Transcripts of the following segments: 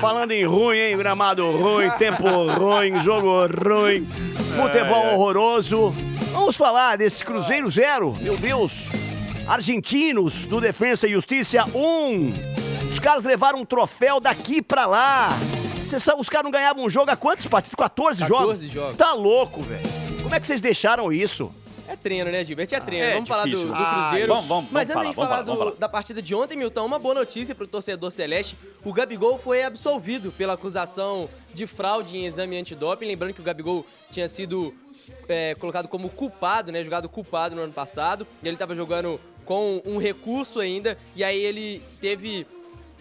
Falando em ruim, hein? Gramado ruim, tempo ruim, jogo ruim, futebol horroroso. Vamos falar desse Cruzeiro 0, meu Deus. Argentinos do Defensa e Justiça 1. Os caras levaram um troféu daqui pra lá. Você sabe, os caras não ganhavam um jogo há quantas partidas? 14 jogos? 14 jogos. Tá louco, velho. Como é que vocês deixaram isso? É treino, né, Gilberto? É treino. Vamos difícil. falar do Cruzeiro. Vamos Mas antes de falar falar. da partida de ontem, Milton, uma boa notícia pro torcedor celeste. O Gabigol foi absolvido pela acusação de fraude em exame antidoping. Lembrando que o Gabigol tinha sido colocado como culpado, né? Jogado culpado no ano passado. E ele estava jogando com um recurso ainda. E aí ele teve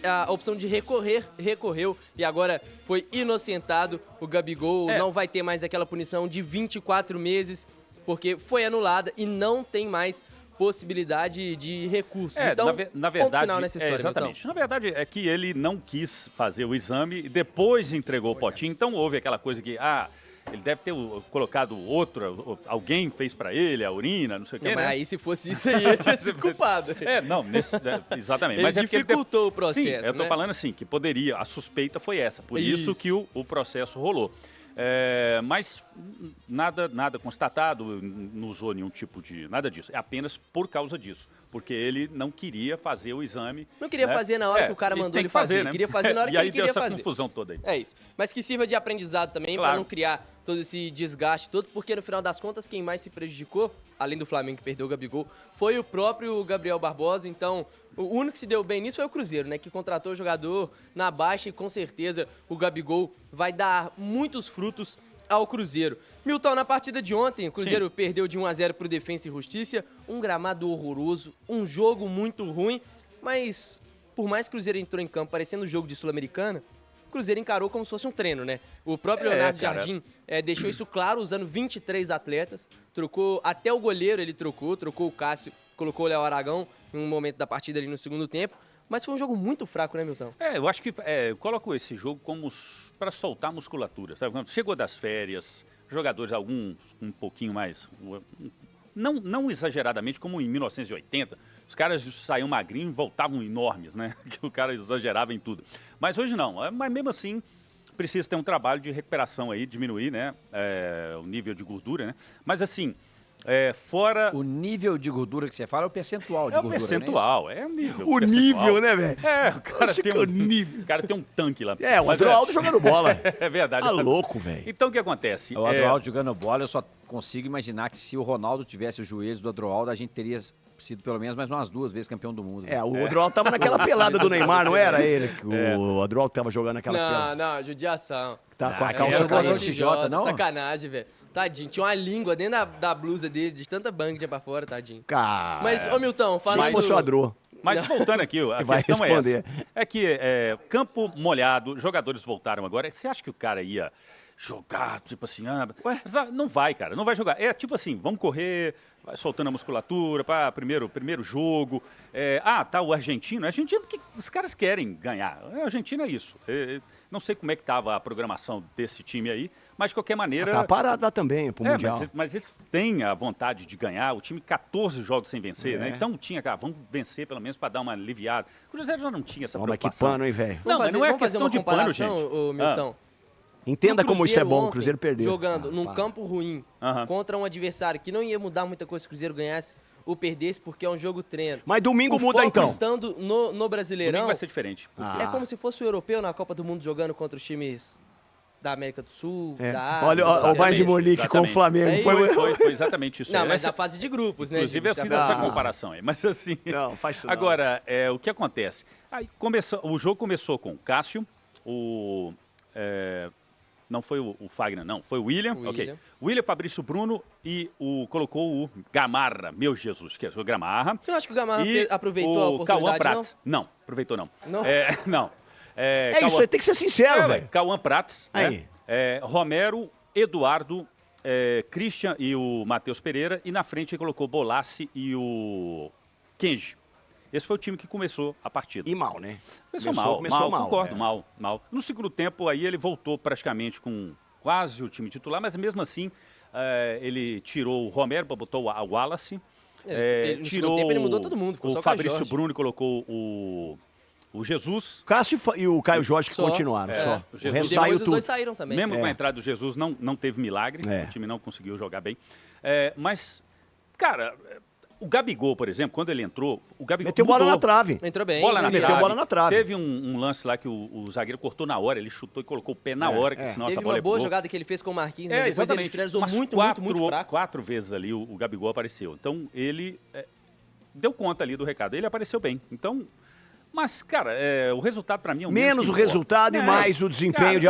a opção de recorreu e agora foi inocentado. O Gabigol não vai ter mais aquela punição de 24 meses, porque foi anulada e não tem mais possibilidade de recurso. Então, na verdade, ponto final nessa história, exatamente. Na verdade, é que ele não quis fazer o exame e depois entregou o potinho. Então houve aquela coisa que, ele deve ter colocado alguém fez pra ele, a urina, não sei o quê, Mas né? aí, se fosse isso aí, eu tinha sido culpado. Exatamente. Ele Mas dificultou o processo, Sim, eu tô né? falando assim, que poderia, a suspeita foi essa, por isso que o processo rolou. Mas nada constatado, não usou nenhum tipo de... nada disso, é apenas por causa disso. Porque ele não queria fazer o exame. Não queria fazer na hora que o cara mandou ele fazer. Né? Queria fazer na hora que ele queria fazer. E aí deu essa confusão toda aí. É isso. Mas que sirva de aprendizado também, Claro. pra não criar todo esse desgaste todo, porque no final das contas, quem mais se prejudicou, além do Flamengo que perdeu o Gabigol, foi o próprio Gabriel Barbosa. Então, o único que se deu bem nisso foi o Cruzeiro, né? Que contratou o jogador na baixa e com certeza o Gabigol vai dar muitos frutos ao Cruzeiro. Milton, na partida de ontem, o Cruzeiro perdeu de 1-0 pro Defensa e Justiça, um gramado horroroso, um jogo muito ruim, mas por mais que o Cruzeiro entrou em campo parecendo um jogo de Sul-Americana, o Cruzeiro encarou como se fosse um treino, né? O próprio Leonardo Jardim deixou isso claro, usando 23 atletas, trocou até o goleiro, ele trocou o Cássio, colocou o Léo Aragão em um momento da partida ali no segundo tempo. Mas foi um jogo muito fraco, né, Milton? Eu acho que eu coloco esse jogo como para soltar a musculatura, sabe? Quando chegou das férias, jogadores, alguns um pouquinho mais... Não exageradamente, como em 1980, os caras saíam magrinhos e voltavam enormes, né? Que o cara exagerava em tudo. Mas hoje não, mas mesmo assim precisa ter um trabalho de recuperação aí, diminuir, né? O nível de gordura, né? Mas assim... fora... O nível de gordura que você fala é o percentual de É o gordura, percentual, é o nível. O nível, né, velho? O cara tem o cara tem um tanque lá. O Adroaldo jogando bola. É verdade. Tá louco, velho. Então o que acontece? O Adroaldo jogando bola, eu só consigo imaginar que se o Ronaldo tivesse os joelhos do Adroaldo, a gente teria sido pelo menos mais umas 2 vezes campeão do mundo. O Adroaldo tava naquela pelada do Neymar, não era ele? O Adroaldo tava jogando naquela pelada. Não, judiação. Tá com a é calça jogador caindo. de Jota, não? Sacanagem, velho. Tadinho, tinha uma língua dentro da blusa dele, de tanta banga que tinha pra fora, tadinho. Cara, Mas, ô Milton, se falando... fosse o Adro. Mas voltando aqui, a Vai questão responder. é que campo molhado, jogadores voltaram agora. Você acha que o cara ia jogar, tipo assim, não vai, cara, não vai jogar. É tipo assim, vamos correr, vai soltando a musculatura, primeiro jogo. Tá o argentino porque os caras querem ganhar. A Argentina é isso. Não sei como é que estava a programação desse time aí, mas de qualquer maneira... Tá parado lá também, pro Mundial. Mas ele tem a vontade de ganhar. O time 14 jogos sem vencer, né? Então tinha, cara, vamos vencer pelo menos para dar uma aliviada. O Cruzeiro já não tinha essa preocupação. Que pano, hein, velho? Mas não é vamos fazer questão uma de pano, gente. comparação, ô, Milton. Entenda O como isso é Cruzeiro bom, o ontem, Cruzeiro perdeu. Jogando num campo ruim, Aham. contra um adversário que não ia mudar muita coisa se o Cruzeiro ganhasse ou perdesse, porque é um jogo treino. Mas domingo O muda foco então. estando no Brasileirão, Domingo vai ser diferente. é como se fosse o europeu na Copa do Mundo jogando contra os times da América do Sul, da Ásia. Olha o Bayern de Exatamente, Munique com o exatamente. Flamengo. Foi exatamente isso. Não, mas Essa- a fase de grupos, né? Inclusive, eu gente? fiz A fase essa de grupos. comparação aí. Mas assim... Não, faz isso não. Agora, o que acontece? Aí o jogo começou com o Cássio, não foi o Fagner, não. Foi o William. O Ok. William. William, Fabrício Bruno e colocou o Gamarra, meu Jesus, que é o Gamarra. Você não acha que o Gamarra E aproveitou a o Cauã oportunidade, não? Prats. Não, aproveitou não. Não? Não. É isso aí, tem que ser sincero, velho. Cauã Prats. Aí. Né? Romero, Eduardo, Christian e o Matheus Pereira. E na frente ele colocou Bolassi e o Kenji. Esse foi o time que começou a partida. E mal, né? Começou mal, concordo, mal. No segundo tempo, aí ele voltou praticamente com quase o time titular, mas mesmo assim, ele tirou o Romero, botou o Wallace, No segundo tempo ele mudou todo mundo, ficou só o com a Fabrício Jorge. Bruno e colocou o O Jesus, Cássio e o Caio Jorge que Só. continuaram, É. só. O O Jesus- resto E saiu depois os tudo. dois saíram também. mesmo com a É. entrada do Jesus, não teve milagre. É. O time não conseguiu jogar bem. Mas, cara, o Gabigol, por exemplo, quando ele entrou, o Gabigol Meteu bola mudou. na trave. Entrou bem. Bola na Meteu trave. bola na trave. Teve um lance lá que o zagueiro cortou na hora, ele chutou e colocou o pé na hora, que senão essa Teve bola uma é boa gol. jogada que ele fez com o Marquinhos, mas depois ele Exatamente. finalizou Umas muito fraco. 4 vezes ali o Gabigol apareceu. Então, ele deu conta ali do recado. Ele apareceu bem. Então, mas, cara, o resultado pra mim é o Menos que o importa. resultado e mais o desempenho de